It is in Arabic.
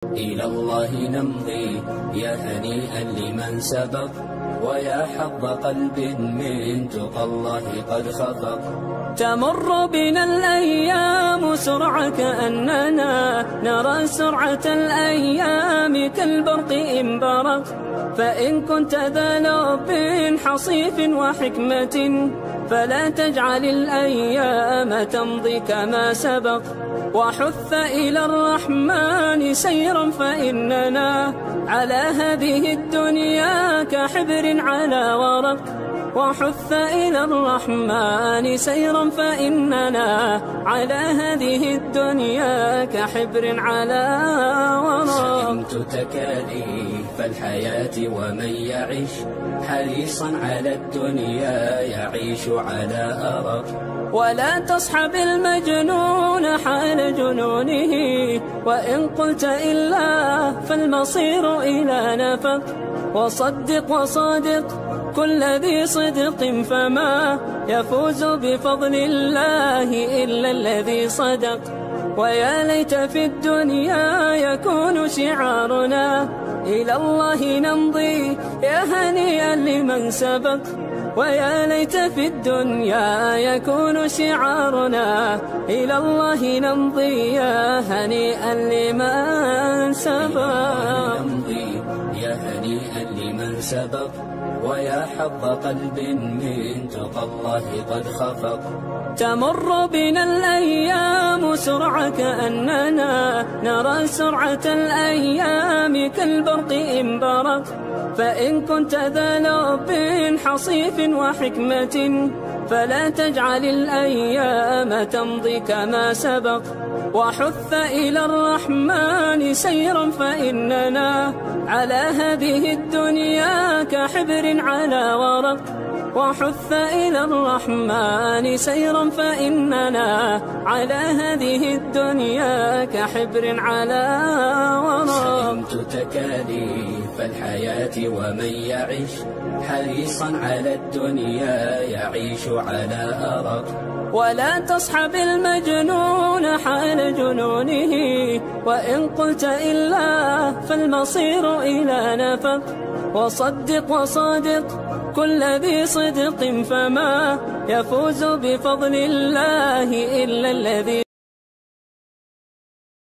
إلى الله نمضي يا هنيئا لمن سبق، ويا حظ قلب من تقى الله قد خفق. تمر بنا الأيام سرعة كأننا نرى سرعة الأيام كالبرق إن برق. فإن كنت ذا لب حصيف وحكمة فلا تجعل الأيام تمضي كما سبق. وحث إلى الرحمن سيرا فإننا على هذه الدنيا كحبر على ورق. وحث إلى الرحمن سيرا فإننا على هذه الدنيا كحبر على ورق. سئمت تكاليف الحياة ومن يعيش حريصا على الدنيا يعيش على أرق. ولا تصحب المجنون حال جنونه، وإن قلت إلا فالمصير إلى نفق. وصدق وصادق كل ذي صدق فما يفوز بفضل الله إلا الذي صدق. ويا ليت في الدنيا يكون شعارنا إلى الله نمضي يا هنيئا لمن سبق. ويا ليت في الدنيا يكون شعارنا إلى الله نمضي يا هنيئا لمن سبق. يا هنيئا لمن سبق، ويا حظ قلب من تقى الله قد خفق. تمر بنا الأيام سرعة كأننا نرى سرعة الأيام كالبرق إن برق. فإن كنت ذا لب حصيف وحكمة فلا تجعل الأيام تمضي كما سبق. وحث إلى الرحمن سيرا فإننا على هذه الدنيا كحبر على ورق. وحث إلى الرحمن سيرا فإننا على هذه الدنيا كحبر على ورق. سئمت تكاليف الحياة ومن يعيش حريصا على الدنيا يعيش على أرق. ولا تصحب المجنون حال جنونه، وإن قلت إلا فالمصير إلى نفق. وصدق وصادق كل ذي صدق فما يفوز بفضل الله إلا الذي